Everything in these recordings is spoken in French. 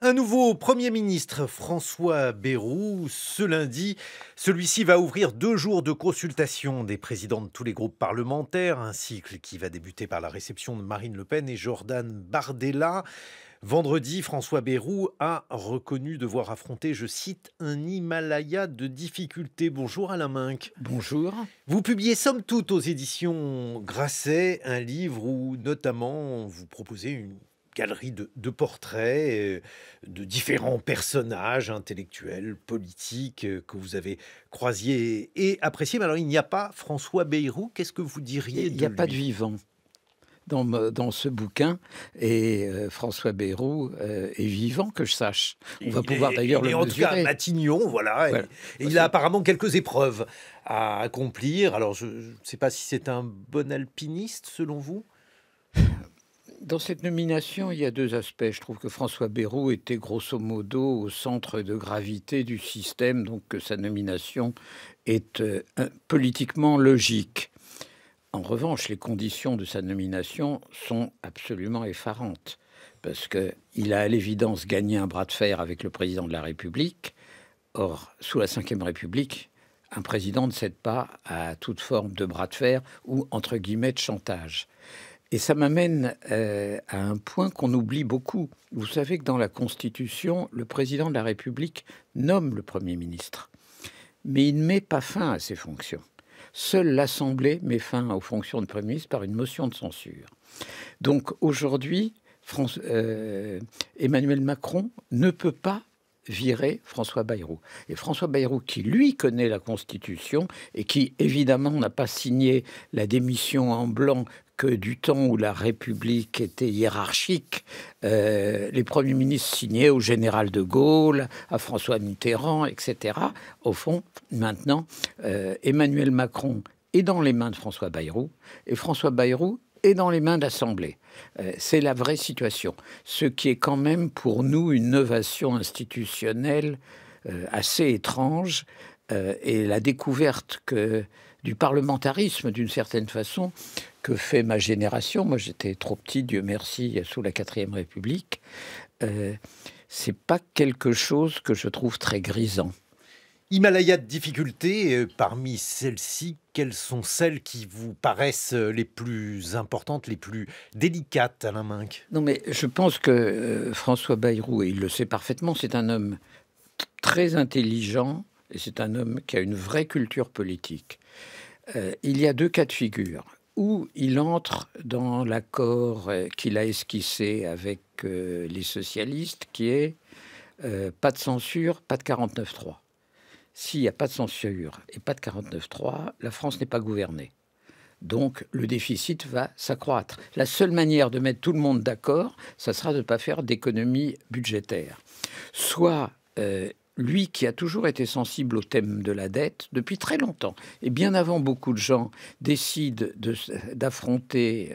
Un nouveau Premier ministre, François Bayrou, ce lundi. Celui-ci va ouvrir 2 jours de consultation des présidents de tous les groupes parlementaires, un cycle qui va débuter par la réception de Marine Le Pen et Jordan Bardella. Vendredi, François Bayrou a reconnu devoir affronter, je cite, un Himalaya de difficultés. Bonjour Alain Minc. Bonjour. Vous publiez somme toute aux éditions Grasset un livre où notamment vous proposez une galerie de portraits de différents personnages intellectuels, politiques que vous avez croisés et appréciés. Mais alors, il n'y a pas François Bayrou. Qu'est-ce que vous diriez de lui ? Il n'y a pas de vivant dans ce bouquin. Et François Bayrou est vivant, que je sache. On va pouvoir d'ailleurs le mesurer. En tout cas, à Matignon, voilà. Et il a apparemment quelques épreuves à accomplir. Alors, je ne sais pas si c'est un bon alpiniste, selon vous ? Dans cette nomination, il y a 2 aspects. Je trouve que François Bayrou était grosso modo au centre de gravité du système, donc que sa nomination est politiquement logique. En revanche, les conditions de sa nomination sont absolument effarantes, parce qu'il a à l'évidence gagné un bras de fer avec le président de la République. Or, sous la Ve République, un président ne cède pas à toute forme de bras de fer ou, entre guillemets, de chantage. Et ça m'amène à un point qu'on oublie beaucoup. Vous savez que dans la Constitution, le président de la République nomme le Premier ministre. Mais il ne met pas fin à ses fonctions. Seule l'Assemblée met fin aux fonctions de Premier ministre par une motion de censure. Donc aujourd'hui, Emmanuel Macron ne peut pas virer François Bayrou. Et François Bayrou, qui lui connaît la Constitution et qui évidemment n'a pas signé la démission en blanc que du temps où la République était hiérarchique, les premiers ministres signaient au général de Gaulle, à François Mitterrand, etc. Au fond, maintenant, Emmanuel Macron est dans les mains de François Bayrou, et François Bayrou est dans les mains de l'Assemblée. C'est la vraie situation. Ce qui est quand même pour nous une novation institutionnelle assez étrange, et la découverte du parlementarisme, d'une certaine façon, que fait ma génération. Moi, j'étais trop petit, Dieu merci, sous la 4e République. C'est pas quelque chose que je trouve très grisant. Himalaya de difficultés, parmi celles-ci, quelles sont celles qui vous paraissent les plus importantes, les plus délicates, Alain Minc ? Non, mais je pense que François Bayrou, et il le sait parfaitement, c'est un homme très intelligent et c'est un homme qui a une vraie culture politique. Il y a 2 cas de figure. Où il entre dans l'accord qu'il a esquissé avec les socialistes, qui est pas de censure, pas de 49.3. S'il n'y a pas de censure et pas de 49.3, la France n'est pas gouvernée. Donc le déficit va s'accroître. La seule manière de mettre tout le monde d'accord, ça sera de ne pas faire d'économie budgétaire. Soit lui qui a toujours été sensible au thème de la dette depuis très longtemps, et bien avant beaucoup de gens, décide d'affronter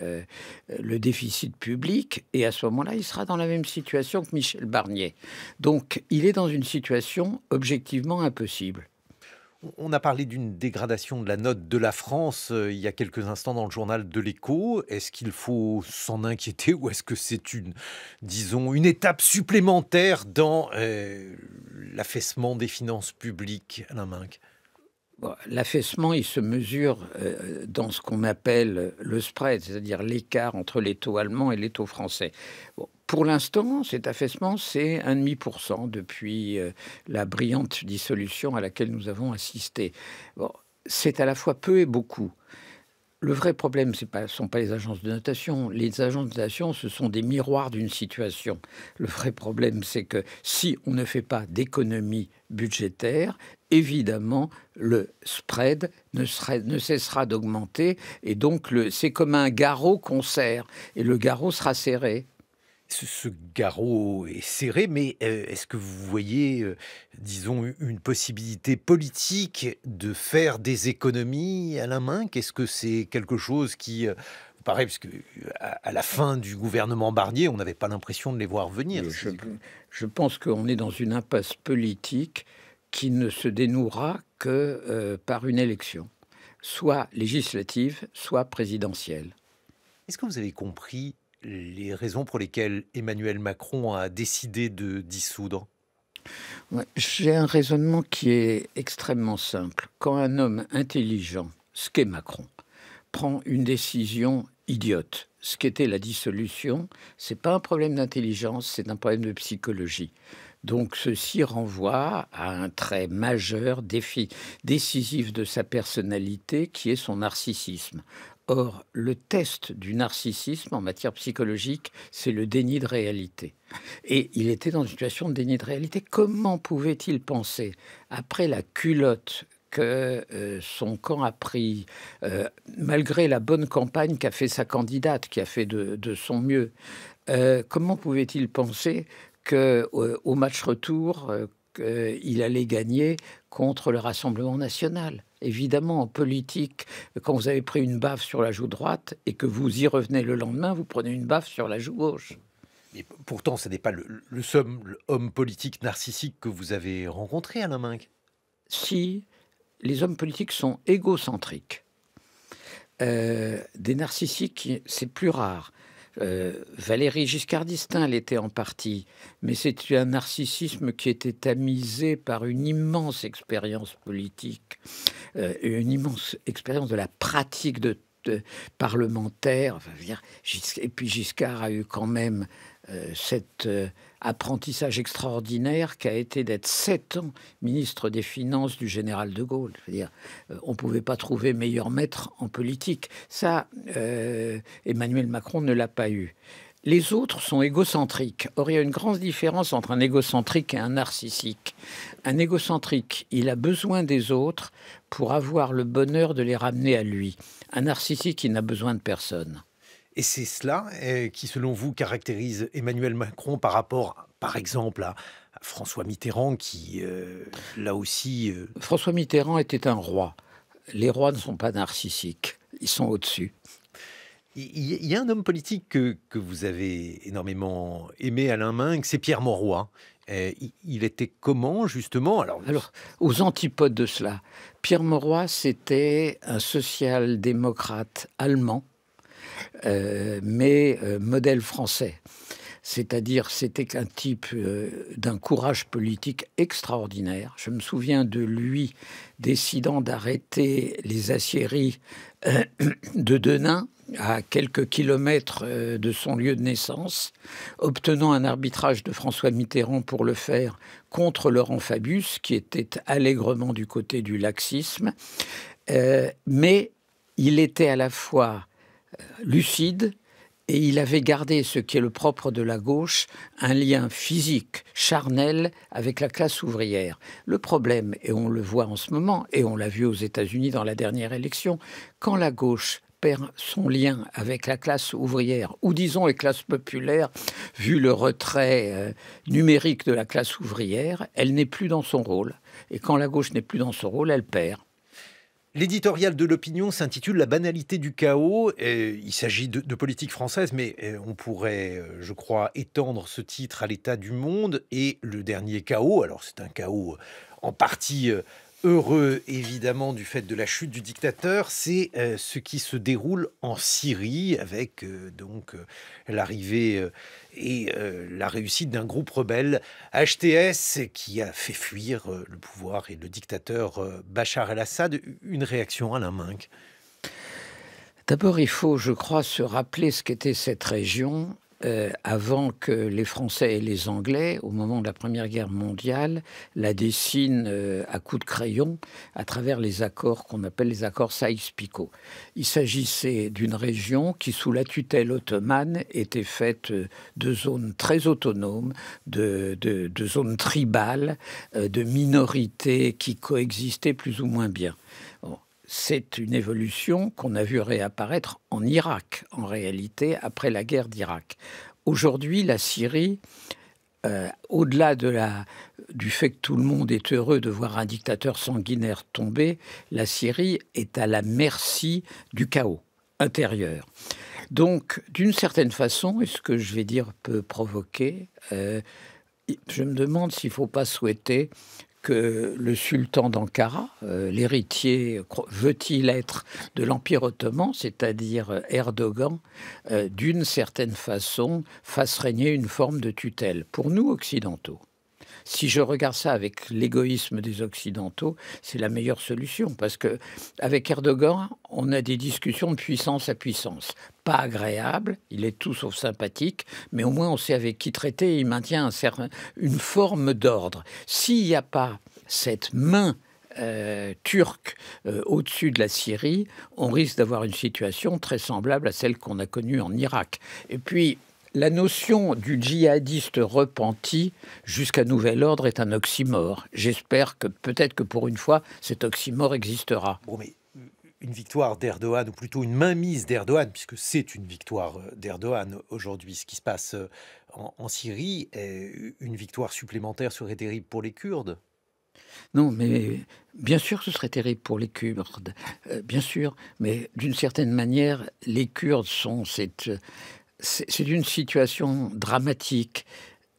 le déficit public, et à ce moment-là, il sera dans la même situation que Michel Barnier. Donc, il est dans une situation objectivement impossible. On a parlé d'une dégradation de la note de la France il y a quelques instants dans le journal de l'Écho. Est-ce qu'il faut s'en inquiéter ou est-ce que c'est une étape supplémentaire dans l'affaissement des finances publiques, Alain Minc ? Bon, l'affaissement, il se mesure dans ce qu'on appelle le spread, c'est-à-dire l'écart entre les taux allemands et les taux français. Bon, pour l'instant, cet affaissement, c'est 1,5% depuis la brillante dissolution à laquelle nous avons assisté. Bon, c'est à la fois peu et beaucoup. Le vrai problème, ce ne sont pas les agences de notation. Les agences de notation, ce sont des miroirs d'une situation. Le vrai problème, c'est que si on ne fait pas d'économie budgétaire, évidemment, le spread ne cessera d'augmenter. Et donc, c'est comme un garrot qu'on serre. Et le garrot sera serré. Ce garrot est serré, mais est-ce que vous voyez, disons, une possibilité politique de faire des économies, Alain Minc ? Est-ce que c'est quelque chose qui vous paraît, parce qu'à la fin du gouvernement Barnier, on n'avait pas l'impression de les voir venir. Je pense qu'on est dans une impasse politique qui ne se dénouera que par une élection, soit législative, soit présidentielle. Est-ce que vous avez compris les raisons pour lesquelles Emmanuel Macron a décidé de dissoudre? Ouais, j'ai un raisonnement qui est extrêmement simple. Quand un homme intelligent, ce qu'est Macron, prend une décision idiote, ce qu'était la dissolution, c'est pas un problème d'intelligence, c'est un problème de psychologie. Donc ceci renvoie à un trait majeur, décisif de sa personnalité, qui est son narcissisme. Or, le test du narcissisme en matière psychologique, c'est le déni de réalité. Et il était dans une situation de déni de réalité. Comment pouvait-il penser, après la culotte que son camp a pris, malgré la bonne campagne qu'a fait sa candidate, qui a fait de son mieux, comment pouvait-il penser qu'au match retour, il allait gagner contre le Rassemblement national? Évidemment, en politique, quand vous avez pris une baffe sur la joue droite et que vous y revenez le lendemain, vous prenez une baffe sur la joue gauche. Mais pourtant, ce n'est pas le seul homme politique narcissique que vous avez rencontré, Alain Minc. Si les hommes politiques sont égocentriques, des narcissiques, c'est plus rare. Valéry Giscard d'Estaing l'était en partie, mais c'est un narcissisme qui était tamisé par une immense expérience politique, une immense expérience de la pratique de parlementaire. Enfin, je veux dire, et puis Giscard a eu quand même cet apprentissage extraordinaire qui a été d'être 7 ans ministre des Finances du général de Gaulle. Je veux dire, on ne pouvait pas trouver meilleur maître en politique. Ça, Emmanuel Macron ne l'a pas eu. Les autres sont égocentriques. Or, il y a une grande différence entre un égocentrique et un narcissique. Un égocentrique, il a besoin des autres pour avoir le bonheur de les ramener à lui. Un narcissique, il n'a besoin de personne. Et c'est cela qui, selon vous, caractérise Emmanuel Macron par rapport, par exemple, à François Mitterrand, qui, là aussi... François Mitterrand était un roi. Les rois ne sont pas narcissiques. Ils sont au-dessus. Il y a un homme politique que vous avez énormément aimé, Alain Minc, c'est Pierre Mauroy. Il était comment, justement? Alors, aux antipodes de cela, Pierre Mauroy, c'était un social-démocrate allemand, mais modèle français. C'est-à-dire, c'était un type d'un courage politique extraordinaire. Je me souviens de lui décidant d'arrêter les aciéries de Denain, à quelques kilomètres de son lieu de naissance, obtenant un arbitrage de François Mitterrand pour le faire contre Laurent Fabius, qui était allègrement du côté du laxisme. Mais il était à la fois lucide, et il avait gardé, ce qui est le propre de la gauche, un lien physique, charnel, avec la classe ouvrière. Le problème, et on le voit en ce moment, et on l'a vu aux États-Unis dans la dernière élection, quand la gauche perd son lien avec la classe ouvrière, ou disons les classes populaires, vu le retrait numérique de la classe ouvrière, elle n'est plus dans son rôle. Et quand la gauche n'est plus dans son rôle, elle perd. L'éditorial de l'Opinion s'intitule La banalité du chaos. Il s'agit de politique française, mais on pourrait, je crois, étendre ce titre à l'état du monde. Et le dernier chaos, alors c'est un chaos en partie heureux, évidemment, du fait de la chute du dictateur, c'est ce qui se déroule en Syrie, avec l'arrivée et la réussite d'un groupe rebelle, HTS, qui a fait fuir le pouvoir et le dictateur Bachar el-Assad. Une réaction, Alain Minc? D'abord, il faut, je crois, se rappeler ce qu'était cette région avant que les Français et les Anglais, au moment de la Première Guerre mondiale, la dessinent à coups de crayon à travers les accords qu'on appelle les accords Sykes-Picot. Il s'agissait d'une région qui, sous la tutelle ottomane, était faite de zones très autonomes, de zones tribales, de minorités qui coexistaient plus ou moins bien. Bon. C'est une évolution qu'on a vu réapparaître en Irak, en réalité, après la guerre d'Irak. Aujourd'hui, la Syrie, au-delà du fait que tout le monde est heureux de voir un dictateur sanguinaire tomber, la Syrie est à la merci du chaos intérieur. Donc, d'une certaine façon, et ce que je vais dire peut provoquer, je me demande s'il ne faut pas souhaiter que le sultan d'Ankara, l'héritier, veut-il être de l'Empire ottoman, c'est-à-dire Erdogan, d'une certaine façon, fasse régner une forme de tutelle. Pour nous, occidentaux, si je regarde ça avec l'égoïsme des Occidentaux, c'est la meilleure solution. Parce qu'avec Erdogan, on a des discussions de puissance à puissance. Pas agréable, il est tout sauf sympathique, mais au moins on sait avec qui traiter, il maintient une forme d'ordre. S'il n'y a pas cette main turque au-dessus de la Syrie, on risque d'avoir une situation très semblable à celle qu'on a connue en Irak. Et puis, la notion du djihadiste repenti jusqu'à nouvel ordre est un oxymore. J'espère que peut-être que pour une fois, cet oxymore existera. Bon, mais une victoire d'Erdogan, ou plutôt une mainmise d'Erdogan, puisque c'est une victoire d'Erdogan aujourd'hui, ce qui se passe en Syrie, une victoire supplémentaire serait terrible pour les Kurdes. Non, mais bien sûr, ce serait terrible pour les Kurdes, bien sûr, mais d'une certaine manière, les Kurdes sont c'est une situation dramatique.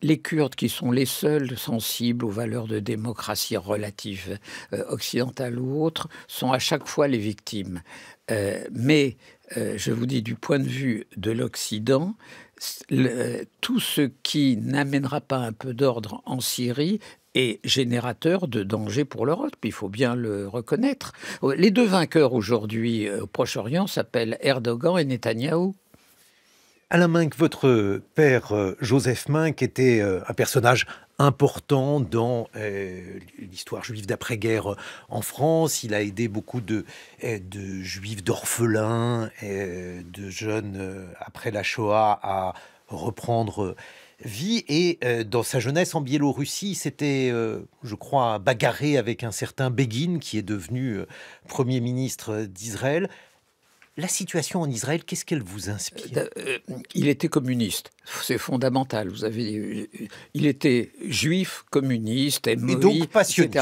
Les Kurdes, qui sont les seuls sensibles aux valeurs de démocratie relative, occidentale ou autre, sont à chaque fois les victimes. Mais je vous dis, du point de vue de l'Occident, tout ce qui n'amènera pas un peu d'ordre en Syrie est générateur de danger pour l'Europe, il faut bien le reconnaître. Les deux vainqueurs aujourd'hui au Proche-Orient s'appellent Erdogan et Netanyahou. Alain Minc, votre père, Joseph Minc, était un personnage important dans l'histoire juive d'après-guerre en France. Il a aidé beaucoup de juifs, d'orphelins, de jeunes après la Shoah à reprendre vie. Et dans sa jeunesse en Biélorussie, c'était, je crois, bagarré avec un certain Begin, qui est devenu Premier ministre d'Israël. La situation en Israël, qu'est-ce qu'elle vous inspire? Il était communiste, c'est fondamental. Il était juif, communiste, et donc passionniste.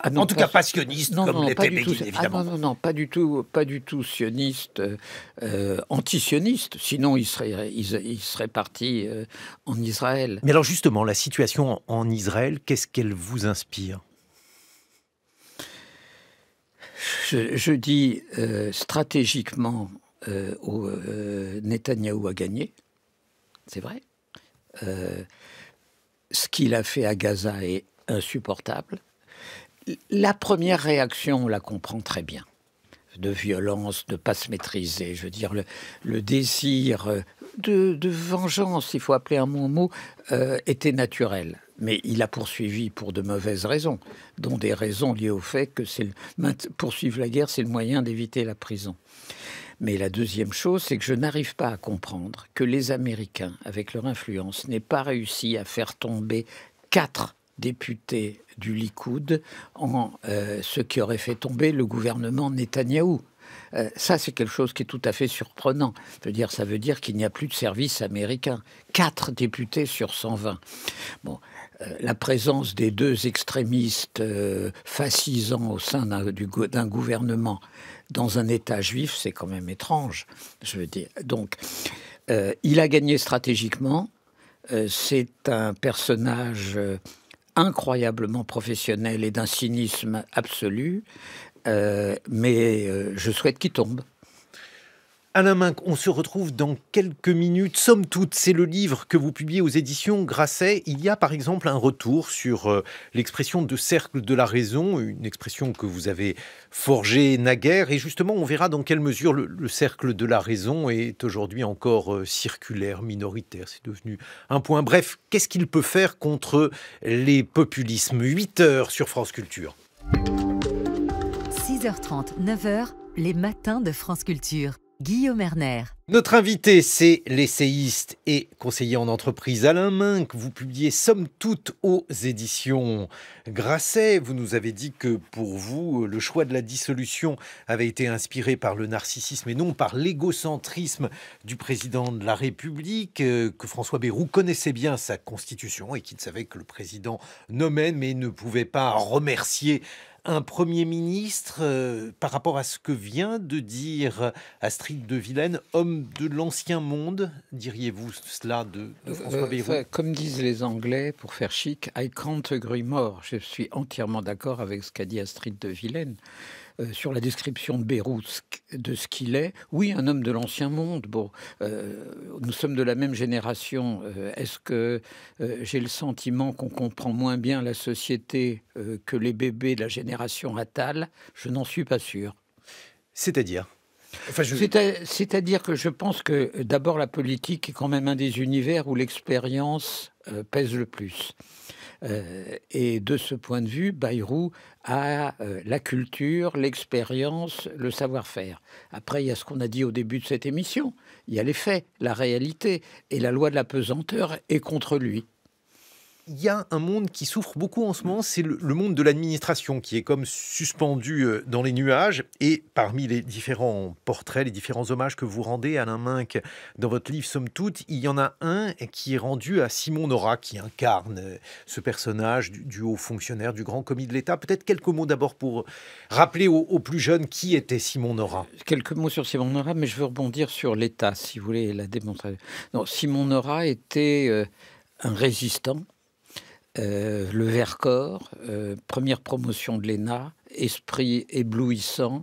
En tout cas, pas sioniste, non, comme l'était Begin, évidemment. Non, pas du tout sioniste, anti-sioniste. Sinon, il serait parti en Israël. Mais alors justement, la situation en Israël, qu'est-ce qu'elle vous inspire? Je dis stratégiquement, Netanyahou a gagné, c'est vrai. Ce qu'il a fait à Gaza est insupportable. La première réaction, on la comprend très bien, de violence, de ne pas se maîtriser. Je veux dire, le désir de vengeance, il faut appeler un mot, était naturel. Mais il a poursuivi pour de mauvaises raisons, dont des raisons liées au fait que poursuivre la guerre, c'est le moyen d'éviter la prison. Mais la deuxième chose, c'est que je n'arrive pas à comprendre que les Américains, avec leur influence, n'aient pas réussi à faire tomber 4 députés du Likoud en ce qui aurait fait tomber le gouvernement Netanyahou. Ça, c'est quelque chose qui est tout à fait surprenant. Ça veut dire qu'il n'y a plus de service américain. 4 députés sur 120. Bon, la présence des 2 extrémistes fascisants au sein d'un gouvernement dans un État juif, c'est quand même étrange. Je veux dire. Donc, il a gagné stratégiquement. C'est un personnage incroyablement professionnel et d'un cynisme absolu. Mais je souhaite qu'il tombe. Alain Minc, on se retrouve dans quelques minutes. Somme toute, c'est le livre que vous publiez aux éditions Grasset. Il y a par exemple un retour sur l'expression de cercle de la raison, une expression que vous avez forgée naguère. Et justement, on verra dans quelle mesure le cercle de la raison est aujourd'hui encore circulaire, minoritaire. C'est devenu un point. Bref, qu'est-ce qu'il peut faire contre les populismes? 8h sur France Culture. 6h30, 9h, les matins de France Culture. Guillaume Erner. Notre invité, c'est l'essayiste et conseiller en entreprise Alain Minc. Vous publiez Somme toute aux éditions Grasset. Vous nous avez dit que pour vous, le choix de la dissolution avait été inspiré par le narcissisme et non par l'égocentrisme du président de la République, que François Bayrou connaissait bien sa constitution et qu'il savait que le président nommait mais ne pouvait pas remercier un Premier ministre, par rapport à ce que vient de dire Astrid de Villaine, homme de l'ancien monde, diriez-vous cela de François Bayrou? Comme disent les Anglais, pour faire chic, I can't agree more. Je suis entièrement d'accord avec ce qu'a dit Astrid de Villaine. Sur la description de Bayrou, de ce qu'il est, oui, un homme de l'ancien monde. Bon, nous sommes de la même génération. Est-ce que j'ai le sentiment qu'on comprend moins bien la société que les bébés de la génération Attal? Je n'en suis pas sûr. C'est-à-dire? C'est-à-dire que je pense que d'abord la politique est quand même un des univers où l'expérience pèse le plus. Et de ce point de vue, Bayrou a la culture, l'expérience, le savoir-faire. Après, il y a ce qu'on a dit au début de cette émission. Il y a les faits, la réalité. Et la loi de la pesanteur est contre lui. Il y a un monde qui souffre beaucoup en ce moment, c'est le monde de l'administration qui est comme suspendu dans les nuages. Et parmi les différents portraits, les différents hommages que vous rendez, Alain Minc, dans votre livre Somme toute, il y en a un qui est rendu à Simon Nora, qui incarne ce personnage du haut fonctionnaire, du grand commis de l'État. Peut-être quelques mots d'abord pour rappeler aux plus jeunes qui était Simon Nora. Quelques mots sur Simon Nora, mais je veux rebondir sur l'État, si vous voulez la démontrer. Non, Simon Nora était un résistant. Le Vercors, première promotion de l'ENA, esprit éblouissant,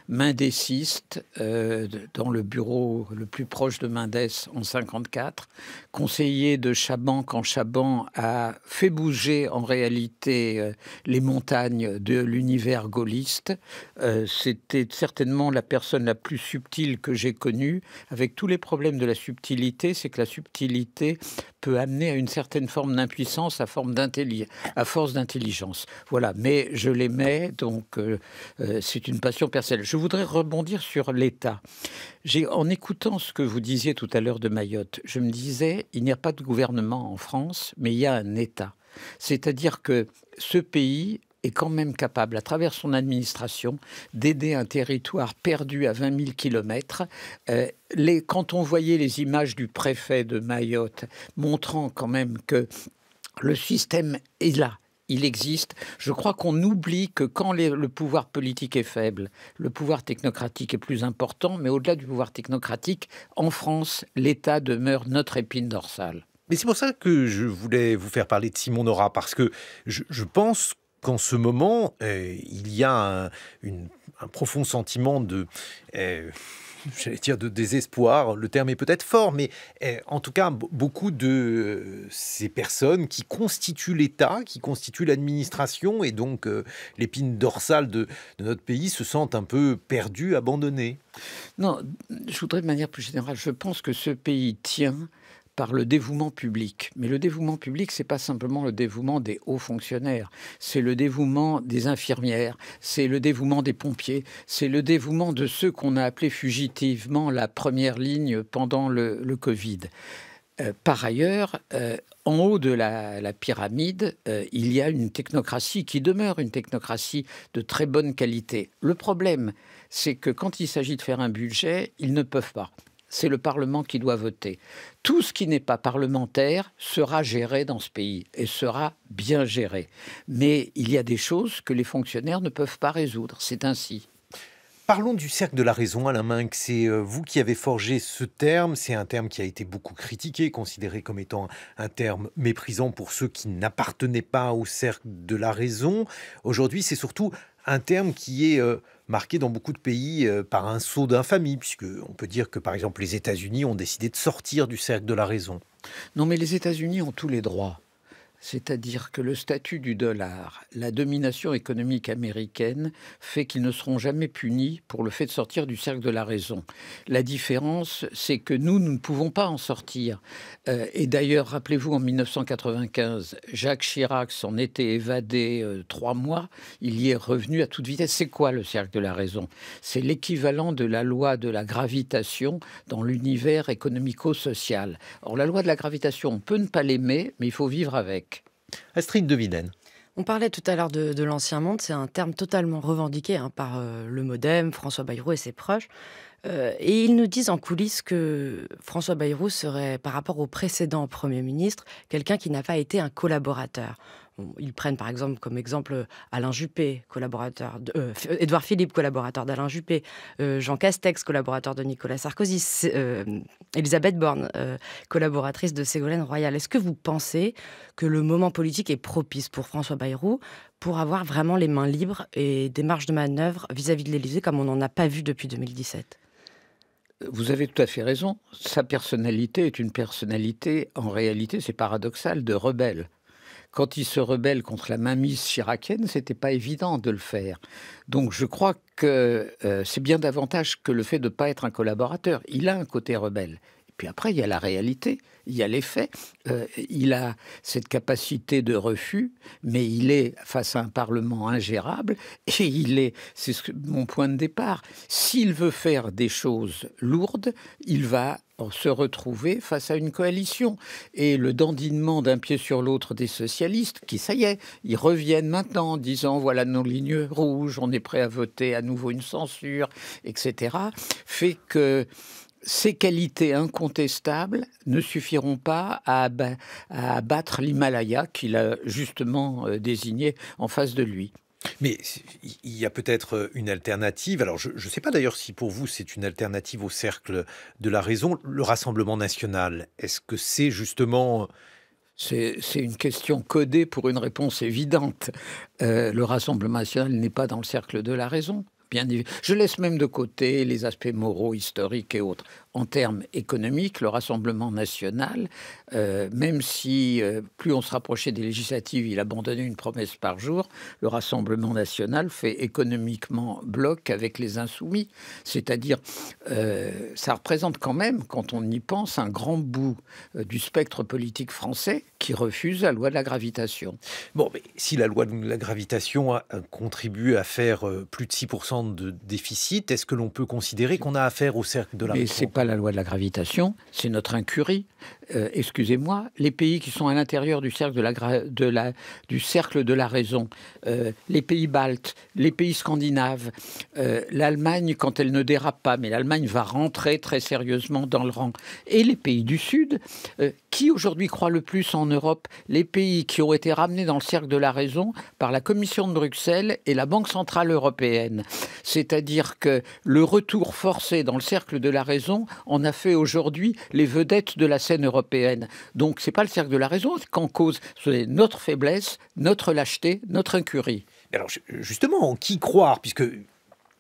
mendésiste dans le bureau le plus proche de Mendès en 1954, conseiller de Chaban quand Chaban a fait bouger en réalité les montagnes de l'univers gaulliste. C'était certainement la personne la plus subtile que j'ai connue, avec tous les problèmes de la subtilité, c'est que la subtilité peut amener à une certaine forme d'impuissance, à force d'intelligence. Voilà, mais je l'aimais, donc c'est une passion personnelle. Je voudrais rebondir sur l'État. En écoutant ce que vous disiez tout à l'heure de Mayotte, je me disais, il n'y a pas de gouvernement en France, mais il y a un État. C'est-à-dire que ce pays est quand même capable, à travers son administration, d'aider un territoire perdu à 20 000 kilomètres. Quand on voyait les images du préfet de Mayotte montrant quand même que le système est là, il existe. Je crois qu'on oublie que quand le pouvoir politique est faible, le pouvoir technocratique est plus important, mais au-delà du pouvoir technocratique, en France, l'État demeure notre épine dorsale. Mais c'est pour ça que je voulais vous faire parler de Simon Nora, parce que je pense qu'en ce moment, il y a un profond sentiment de... j'allais dire de désespoir, le terme est peut-être fort, mais en tout cas, beaucoup de ces personnes qui constituent l'État, qui constituent l'administration, et donc l'épine dorsale de notre pays se sentent un peu perdues, abandonnées. Non, je voudrais de manière plus générale, je pense que ce pays tient par le dévouement public. Mais le dévouement public, c'est pas simplement le dévouement des hauts fonctionnaires, c'est le dévouement des infirmières, c'est le dévouement des pompiers, c'est le dévouement de ceux qu'on a appelés fugitivement la première ligne pendant le Covid. Par ailleurs, en haut de la pyramide, il y a une technocratie qui demeure une technocratie de très bonne qualité. Le problème, c'est que quand il s'agit de faire un budget, ils ne peuvent pas. C'est le Parlement qui doit voter. Tout ce qui n'est pas parlementaire sera géré dans ce pays et sera bien géré. Mais il y a des choses que les fonctionnaires ne peuvent pas résoudre. C'est ainsi. Parlons du cercle de la raison, Alain Minc. C'est vous qui avez forgé ce terme. C'est un terme qui a été beaucoup critiqué, considéré comme étant un terme méprisant pour ceux qui n'appartenaient pas au cercle de la raison. Aujourd'hui, c'est surtout un terme qui est marqué dans beaucoup de pays par un sceau d'infamie, puisqu'on peut dire que, par exemple, les États-Unis ont décidé de sortir du cercle de la raison. Non, mais les États-Unis ont tous les droits. C'est-à-dire que le statut du dollar, la domination économique américaine fait qu'ils ne seront jamais punis pour le fait de sortir du cercle de la raison. La différence, c'est que nous ne pouvons pas en sortir. Et d'ailleurs, rappelez-vous, en 1995, Jacques Chirac s'en était évadé 3 mois. Il y est revenu à toute vitesse. C'est quoi le cercle de la raison? C'est l'équivalent de la loi de la gravitation dans l'univers économico-social. Or, la loi de la gravitation, on peut ne pas l'aimer, mais il faut vivre avec. Astrid de Villaine. On parlait tout à l'heure de l'ancien monde, c'est un terme totalement revendiqué par le MoDem, François Bayrou et ses proches. Et ils nous disent en coulisses que François Bayrou serait, par rapport au précédent Premier ministre, quelqu'un qui n'a pas été un collaborateur. Ils prennent par exemple comme exemple Alain Juppé, Édouard Philippe, collaborateur d'Alain Juppé, Jean Castex, collaborateur de Nicolas Sarkozy, Elisabeth Borne, collaboratrice de Ségolène Royal. Est-ce que vous pensez que le moment politique est propice pour François Bayrou pour avoir vraiment les mains libres et des marges de manœuvre vis-à-vis de l'Élysée comme on n'en a pas vu depuis 2017 ? Vous avez tout à fait raison. Sa personnalité est une personnalité, en réalité, c'est paradoxal, de rebelle. Quand il se rebelle contre la mainmise chiracienne, c'était pas évident de le faire. Donc je crois que c'est bien davantage que le fait de ne pas être un collaborateur. Il a un côté rebelle. Et puis après, il y a la réalité, il y a les faits. Il a cette capacité de refus, mais il est face à un Parlement ingérable et c'est mon point de départ. S'il veut faire des choses lourdes, il va se retrouver face à une coalition. Et le dandinement d'un pied sur l'autre des socialistes, qui, ça y est, ils reviennent maintenant en disant voilà nos lignes rouges, on est prêt à voter à nouveau une censure, etc., fait que ces qualités incontestables ne suffiront pas à abattre l'Himalaya qu'il a justement désigné en face de lui. Mais il y a peut-être une alternative. Alors, je ne sais pas d'ailleurs si pour vous c'est une alternative au cercle de la raison. Le Rassemblement national, est-ce que c'est justement... C'est une question codée pour une réponse évidente. Le Rassemblement national n'est pas dans le cercle de la raison. Bien évidemment. Je laisse même de côté les aspects moraux, historiques et autres. En termes économiques, le Rassemblement national, même si plus on se rapprochait des législatives, il abandonnait une promesse par jour, le Rassemblement national fait économiquement bloc avec les insoumis. C'est-à-dire, ça représente quand même, quand on y pense, un grand bout du spectre politique français qui refuse la loi de la gravitation. Bon, mais si la loi de la gravitation a contribué à faire plus de 6% de déficit, est-ce que l'on peut considérer qu'on a affaire au cercle de la raison ? Mais c'est pas la loi de la gravitation, c'est notre incurie. Excusez-moi, les pays qui sont à l'intérieur du cercle du cercle de la raison, les pays baltes, les pays scandinaves, l'Allemagne quand elle ne dérape pas, mais l'Allemagne va rentrer très sérieusement dans le rang, et les pays du Sud, qui aujourd'hui croient le plus en Europe, les pays qui ont été ramenés dans le cercle de la raison par la Commission de Bruxelles et la Banque centrale européenne. C'est-à-dire que le retour forcé dans le cercle de la raison en a fait aujourd'hui les vedettes de la scène européenne. Donc c'est pas le cercle de la raison qu'en cause, c'est notre faiblesse, notre lâcheté, notre incurie. Alors justement, en qui croire, puisque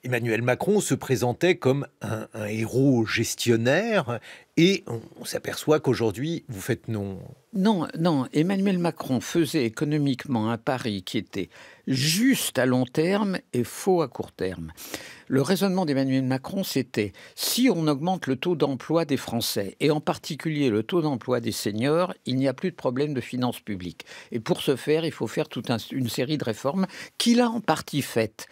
Emmanuel Macron se présentait comme un héros gestionnaire et on s'aperçoit qu'aujourd'hui, vous faites non. Non, Emmanuel Macron faisait économiquement un pari qui était juste à long terme et faux à court terme. Le raisonnement d'Emmanuel Macron, c'était si on augmente le taux d'emploi des Français, et en particulier le taux d'emploi des seniors, il n'y a plus de problème de finances publiques. Et pour ce faire, il faut faire toute une série de réformes qu'il a en partie faites.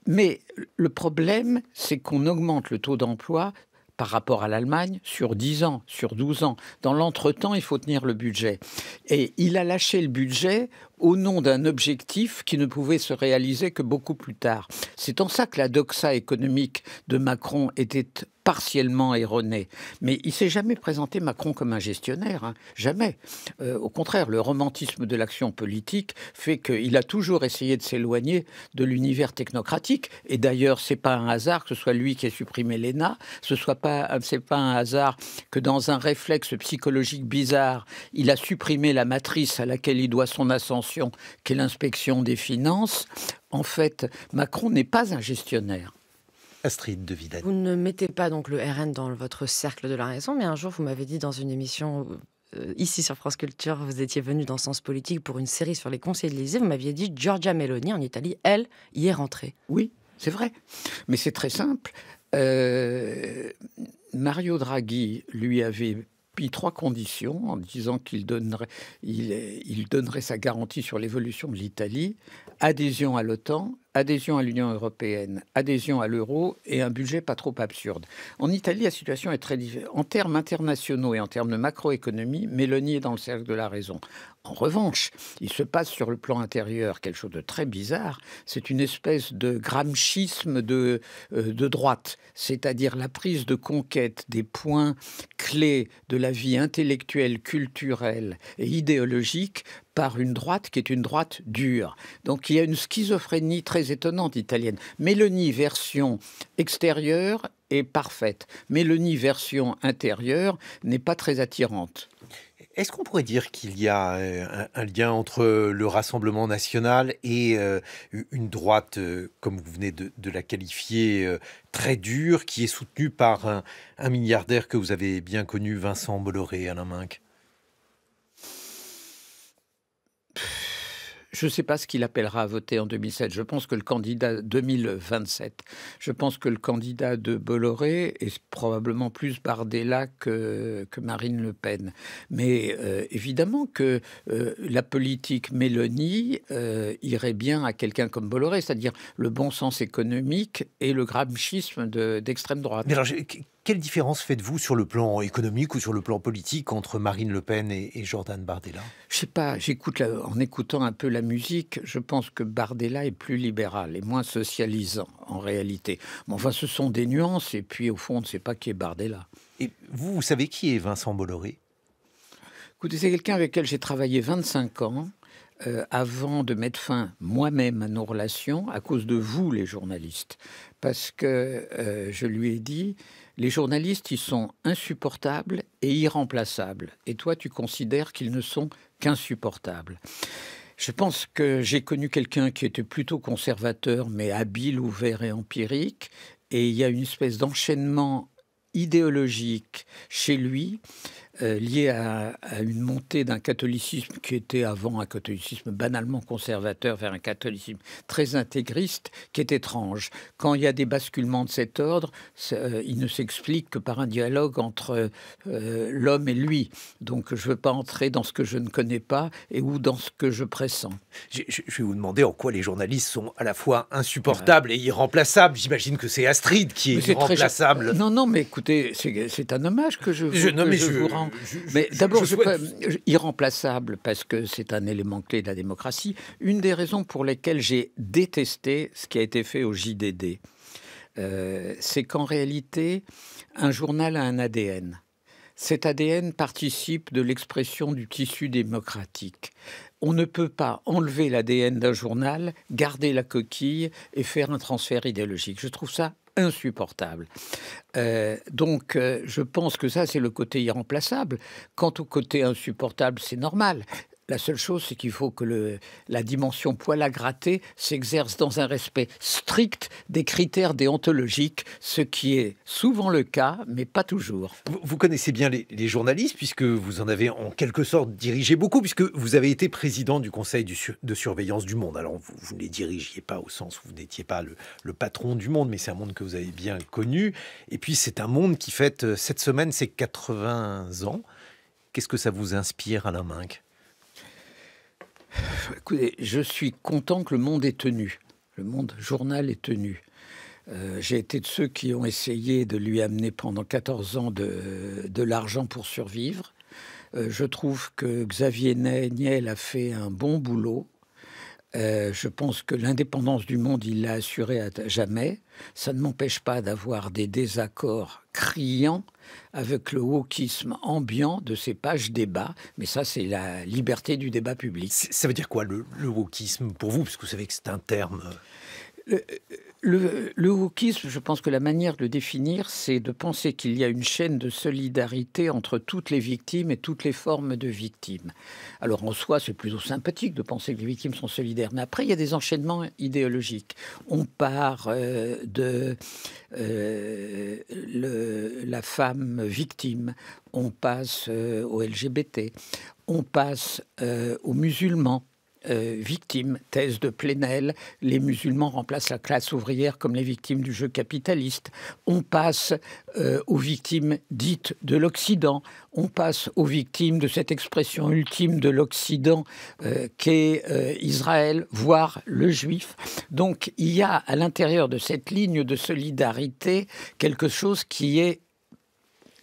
Mais le problème, c'est qu'on augmente le taux d'emploi par rapport à l'Allemagne, sur 10 ans, sur 12 ans. Dans l'entretemps, il faut tenir le budget. Et il a lâché le budget au nom d'un objectif qui ne pouvait se réaliser que beaucoup plus tard. C'est en ça que la doxa économique de Macron était partiellement erronée. Mais il ne s'est jamais présenté Macron comme un gestionnaire, hein. Jamais. Au contraire, le romantisme de l'action politique fait qu'il a toujours essayé de s'éloigner de l'univers technocratique. Et d'ailleurs, ce n'est pas un hasard que ce soit lui qui ait supprimé l'ENA. C'est pas un hasard que dans un réflexe psychologique bizarre, il a supprimé la matrice à laquelle il doit son ascension, qu'est l'inspection des finances. En fait, Macron n'est pas un gestionnaire. Astrid de Vidal. Vous ne mettez pas donc le RN dans votre cercle de la raison, mais un jour, vous m'avez dit dans une émission ici sur France Culture, vous étiez venu dans Sens Politique pour une série sur les conseillers de l'Élysée, vous m'aviez dit Giorgia Meloni en Italie, elle, y est rentrée. Oui, c'est vrai. Mais c'est très simple. Mario Draghi lui avait mis 3 conditions en disant qu'il donnerait sa garantie sur l'évolution de l'Italie, adhésion à l'OTAN, adhésion à l'Union européenne, adhésion à l'euro et un budget pas trop absurde. En Italie, la situation est très différente. En termes internationaux et en termes de macroéconomie, Meloni est dans le cercle de la raison. En revanche, il se passe sur le plan intérieur quelque chose de très bizarre. C'est une espèce de gramschisme de droite, c'est-à-dire la prise de conquête des points clés de la vie intellectuelle, culturelle et idéologique par une droite qui est une droite dure. Donc il y a une schizophrénie très étonnante italienne. Mélanie version extérieure est parfaite. Mélanie version intérieure n'est pas très attirante. Est-ce qu'on pourrait dire qu'il y a un lien entre le Rassemblement national et une droite, comme vous venez de la qualifier, très dure, qui est soutenue par un milliardaire que vous avez bien connu, Vincent Bolloré, Alain Minc? Je ne sais pas ce qu'il appellera à voter en 2007. Je pense que le candidat 2027, je pense que le candidat de Bolloré est probablement plus Bardella que Marine Le Pen. Mais évidemment que la politique Mélanie irait bien à quelqu'un comme Bolloré, c'est-à-dire le bon sens économique et le gramscisme d'extrême droite. Mais alors, quelle différence faites-vous sur le plan économique ou sur le plan politique entre Marine Le Pen et Jordan Bardella? Je sais pas, en écoutant un peu la musique, je pense que Bardella est plus libéral et moins socialisant en réalité. Mais enfin, ce sont des nuances et puis au fond, on ne sait pas qui est Bardella. Et vous savez qui est Vincent Bolloré? Écoutez, c'est quelqu'un avec lequel j'ai travaillé 25 ans. Avant de mettre fin moi-même à nos relations, à cause de vous, les journalistes. Parce que je lui ai dit, les journalistes, ils sont insupportables et irremplaçables. Et toi, tu considères qu'ils ne sont qu'insupportables. Je pense que j'ai connu quelqu'un qui était plutôt conservateur, mais habile, ouvert et empirique. Et il y a une espèce d'enchaînement idéologique chez lui, lié à une montée d'un catholicisme qui était avant un catholicisme banalement conservateur vers un catholicisme très intégriste, qui est étrange. Quand il y a des basculements de cet ordre, il ne s'explique que par un dialogue entre l'homme et lui. Donc je ne veux pas entrer dans ce que je ne connais pas ou dans ce que je pressens. Je vais vous demander en quoi les journalistes sont à la fois insupportables et irremplaçables. J'imagine que c'est Astrid qui est irremplaçable. Non, mais écoutez, c'est un hommage que je vous rends. Mais d'abord, irremplaçable, parce que c'est un élément clé de la démocratie. Une des raisons pour lesquelles j'ai détesté ce qui a été fait au JDD, c'est qu'en réalité, un journal a un ADN. Cet ADN participe de l'expression du tissu démocratique. On ne peut pas enlever l'ADN d'un journal, garder la coquille et faire un transfert idéologique. Je trouve ça insupportable. Donc, je pense que ça, c'est le côté irremplaçable. Quant au côté insupportable, c'est normal. La seule chose, c'est qu'il faut que la dimension poil à gratter s'exerce dans un respect strict des critères déontologiques, ce qui est souvent le cas, mais pas toujours. Vous connaissez bien les journalistes, puisque vous en avez en quelque sorte dirigé beaucoup, puisque vous avez été président du conseil de surveillance du Monde. Alors, vous ne les dirigiez pas au sens où vous n'étiez pas le patron du Monde, mais c'est un monde que vous avez bien connu. Et puis, c'est un monde qui fête cette semaine ses 80 ans. Qu'est-ce que ça vous inspire, Alain Minc ? Écoutez, je suis content que le Monde est tenu. Le Monde journal est tenu. J'ai été de ceux qui ont essayé de lui amener pendant 14 ans de l'argent pour survivre. Je trouve que Xavier Niel a fait un bon boulot. Je pense que l'indépendance du Monde, il l'a assurée à jamais. Ça ne m'empêche pas d'avoir des désaccords criants avec le wokisme ambiant de ces pages débat. Mais ça, c'est la liberté du débat public. Ça veut dire quoi, le wokisme, pour vous? Parce que vous savez que c'est un terme... Le wokisme, je pense que la manière de le définir, c'est de penser qu'il y a une chaîne de solidarité entre toutes les victimes et toutes les formes de victimes. Alors en soi, c'est plutôt sympathique de penser que les victimes sont solidaires, mais après, il y a des enchaînements idéologiques. On part de la femme victime, on passe aux LGBT, on passe aux musulmans. Victimes, thèse de Plenel, les musulmans remplacent la classe ouvrière comme les victimes du jeu capitaliste. On passe aux victimes dites de l'Occident. On passe aux victimes de cette expression ultime de l'Occident qu'est Israël, voire le juif. Donc il y a à l'intérieur de cette ligne de solidarité quelque chose qui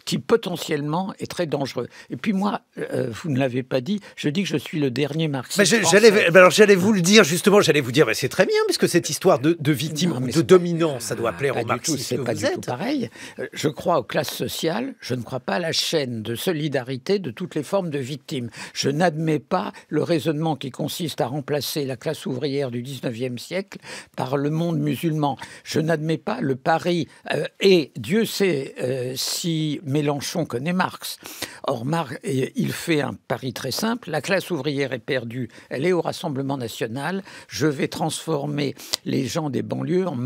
qui potentiellement est très dangereux. Et puis moi, vous ne l'avez pas dit, je dis que je suis le dernier marxiste français. Alors j'allais vous le dire justement, j'allais vous dire, c'est très bien, puisque cette histoire de victime, de dominance, ça doit plaire aux marxistes. C'est pas du tout pareil. Je crois aux classes sociales, je ne crois pas à la chaîne de solidarité de toutes les formes de victimes. Je n'admets pas le raisonnement qui consiste à remplacer la classe ouvrière du 19e siècle par le monde musulman. Je n'admets pas le pari, et Dieu sait si Mélenchon connaît Marx. Or, il fait un pari très simple, la classe ouvrière est perdue, elle est au Rassemblement national, je vais transformer les gens des banlieues en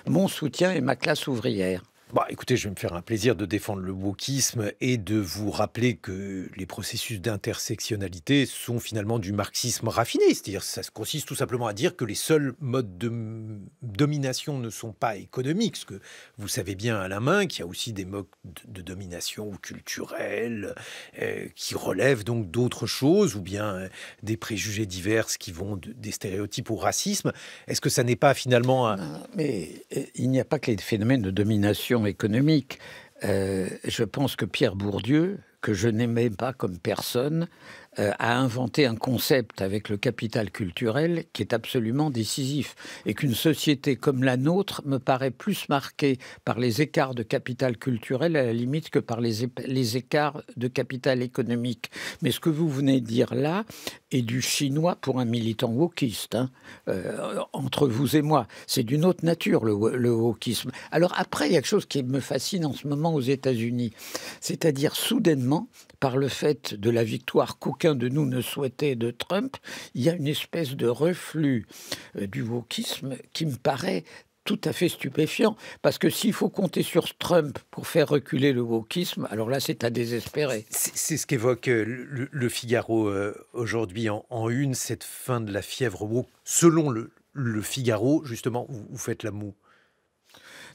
mon soutien et ma classe ouvrière. Bon, écoutez, je vais me faire un plaisir de défendre le wokisme et de vous rappeler que les processus d'intersectionnalité sont finalement du marxisme raffiné. C'est-à-dire ça consiste tout simplement à dire que les seuls modes de domination ne sont pas économiques. Ce que vous savez bien, Alain Minc, qu'il y a aussi des modes de domination culturelle qui relèvent donc d'autres choses, ou bien des préjugés divers qui vont des stéréotypes au racisme. Est-ce que ça n'est pas finalement... Mais il n'y a pas que les phénomènes de domination économique. Je pense que Pierre Bourdieu, que je n'aimais pas comme personne, a inventé un concept avec le capital culturel qui est absolument décisif. Et qu'une société comme la nôtre me paraît plus marquée par les écarts de capital culturel à la limite que par les écarts de capital économique. Mais ce que vous venez de dire là est du chinois pour un militant wokiste. Entre vous et moi, c'est d'une autre nature le wokisme. Alors après, il y a quelque chose qui me fascine en ce moment aux États-Unis. C'est-à-dire soudainement, par le fait de la victoire qu'aucun de nous ne souhaitait de Trump, il y a une espèce de reflux du wokisme qui me paraît tout à fait stupéfiant. Parce que s'il faut compter sur Trump pour faire reculer le wokisme, alors là, c'est à désespérer. C'est ce qu'évoque le Figaro aujourd'hui en une, cette fin de la fièvre woke. Selon le Figaro, justement, vous faites la moue.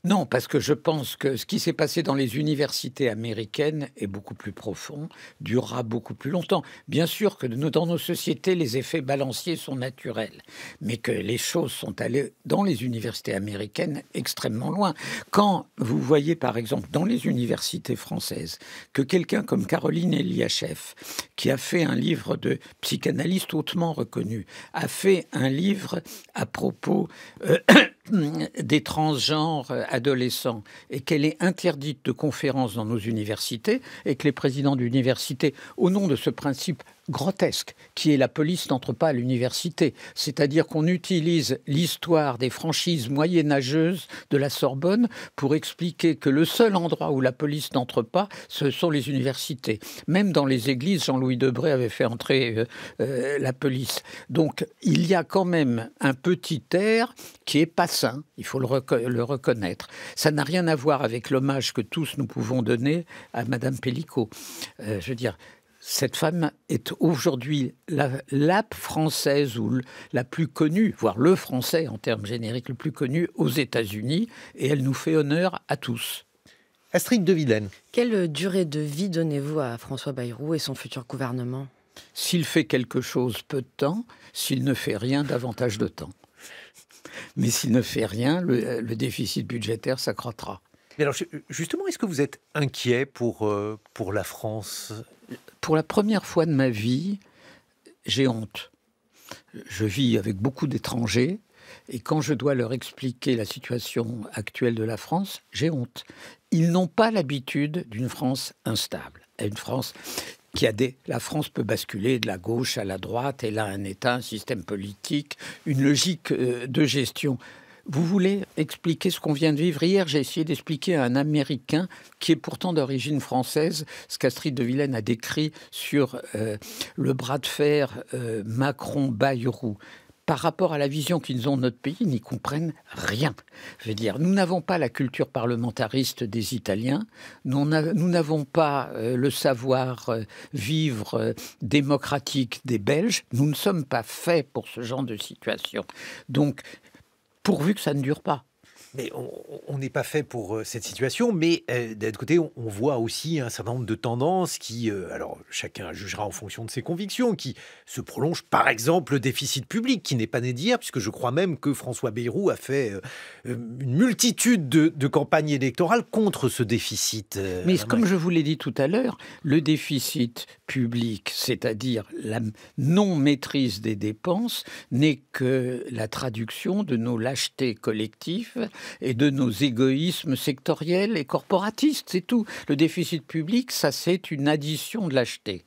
Non, parce que je pense que ce qui s'est passé dans les universités américaines est beaucoup plus profond, durera beaucoup plus longtemps. Bien sûr que dans nos sociétés, les effets balanciers sont naturels, mais que les choses sont allées dans les universités américaines extrêmement loin. Quand vous voyez, par exemple, dans les universités françaises, que quelqu'un comme Caroline Eliachev, qui a fait un livre de psychanalyste hautement reconnu, a fait un livre à propos... des transgenres adolescents et qu'elle est interdite de conférences dans nos universités et que les présidents d'université, au nom de ce principe grotesque qui est la police n'entre pas à l'université, c'est-à-dire qu'on utilise l'histoire des franchises moyenâgeuses de la Sorbonne pour expliquer que le seul endroit où la police n'entre pas, ce sont les universités. Même dans les églises, Jean-Louis Debré avait fait entrer la police. Donc il y a quand même un petit air qui est pas sain, il faut le reconnaître. Ça n'a rien à voir avec l'hommage que tous nous pouvons donner à Madame Pellicot. Je veux dire, cette femme est aujourd'hui la française ou la plus connue, voire le français en termes génériques le plus connu aux États-Unis, et elle nous fait honneur à tous. Astrid de Vilaine. Quelle durée de vie donnez-vous à François Bayrou et son futur gouvernement ? S'il fait quelque chose, peu de temps. S'il ne fait rien, davantage de temps. Mais s'il ne fait rien, le déficit budgétaire s'accroîtra. Mais alors, justement, est-ce que vous êtes inquiet pour la France ? Pour la première fois de ma vie, j'ai honte. Je vis avec beaucoup d'étrangers et quand je dois leur expliquer la situation actuelle de la France, j'ai honte. Ils n'ont pas l'habitude d'une France instable, une France la France peut basculer de la gauche à la droite, elle a un État, un système politique, une logique de gestion. Vous voulez expliquer ce qu'on vient de vivre? Hier, j'ai essayé d'expliquer à un Américain qui est pourtant d'origine française ce qu'Astrid de Vilaine a décrit sur le bras de fer Macron-Bayrou. Par rapport à la vision qu'ils ont de notre pays, ils n'y comprennent rien. Je veux dire, nous n'avons pas la culture parlementariste des Italiens, nous n'avons pas le savoir-vivre démocratique des Belges, nous ne sommes pas faits pour ce genre de situation. Donc, pourvu que ça ne dure pas. Mais on n'est pas fait pour cette situation, mais d'un autre côté, on voit aussi un certain nombre de tendances qui, alors chacun jugera en fonction de ses convictions, qui se prolongent. Par exemple, le déficit public, qui n'est pas né d'hier, puisque je crois même que François Bayrou a fait une multitude de campagnes électorales contre ce déficit. Mais comme je vous l'ai dit tout à l'heure, le déficit public, c'est-à-dire la non-maîtrise des dépenses, n'est que la traduction de nos lâchetés collectives et de nos égoïsmes sectoriels et corporatistes, c'est tout. Le déficit public, ça c'est une addition de lâcheté.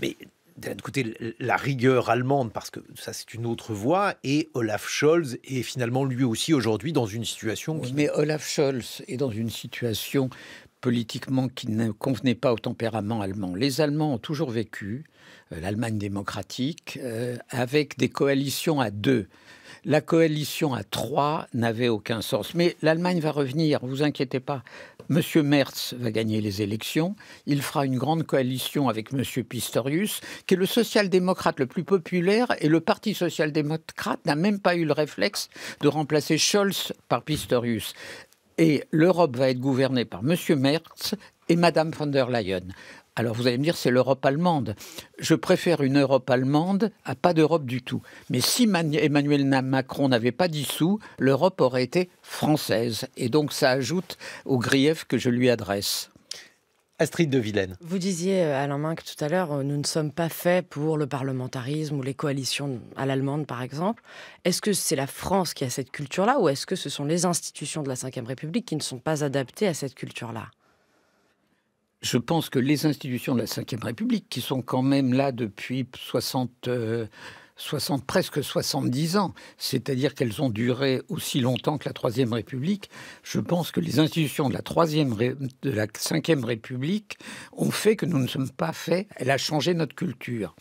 Mais d'un autre côté, la rigueur allemande, parce que ça c'est une autre voie, et Olaf Scholz est finalement lui aussi aujourd'hui dans une situation... Oui, mais Olaf Scholz est dans une situation politiquement qui ne convenait pas au tempérament allemand. Les Allemands ont toujours vécu, l'Allemagne démocratique, avec des coalitions à deux. La coalition à 3 n'avait aucun sens. Mais l'Allemagne va revenir, vous inquiétez pas. Monsieur Merz va gagner les élections. Il fera une grande coalition avec Monsieur Pistorius, qui est le social-démocrate le plus populaire, et le Parti social-démocrate n'a même pas eu le réflexe de remplacer Scholz par Pistorius. Et l'Europe va être gouvernée par Monsieur Merz et Madame von der Leyen. Alors vous allez me dire, c'est l'Europe allemande. Je préfère une Europe allemande à pas d'Europe du tout. Mais si Emmanuel Macron n'avait pas dissous, l'Europe aurait été française. Et donc ça ajoute au grief que je lui adresse. Astrid de Vilaine. Vous disiez, Alain Minc, tout à l'heure, nous ne sommes pas faits pour le parlementarisme ou les coalitions à l'allemande, par exemple. Est-ce que c'est la France qui a cette culture-là, ou est-ce que ce sont les institutions de la Ve République qui ne sont pas adaptées à cette culture-là ? Je pense que les institutions de la Ve République, qui sont quand même là depuis presque 70 ans, c'est-à-dire qu'elles ont duré aussi longtemps que la Troisième République, je pense que les institutions de la Ve République ont fait que nous ne sommes pas faits. Elle a changé notre culture.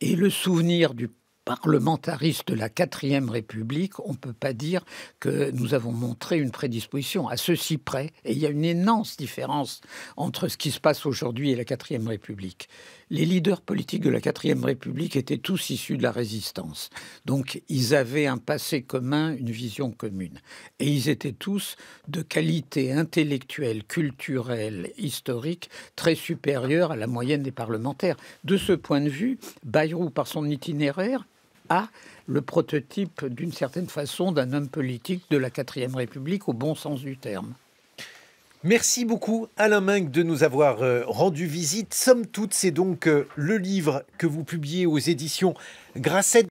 Et le souvenir du parlementariste de la Quatrième République, on ne peut pas dire que nous avons montré une prédisposition à ceci près. Et il y a une immense différence entre ce qui se passe aujourd'hui et la Quatrième République. Les leaders politiques de la Quatrième République étaient tous issus de la résistance. Donc ils avaient un passé commun, une vision commune. Et ils étaient tous de qualité intellectuelle, culturelle, historique, très supérieure à la moyenne des parlementaires. De ce point de vue, Bayrou, par son itinéraire, a le prototype, d'une certaine façon, d'un homme politique de la Quatrième République au bon sens du terme. Merci beaucoup Alain Minc de nous avoir rendu visite. Somme toute, c'est donc le livre que vous publiez aux éditions Grasset.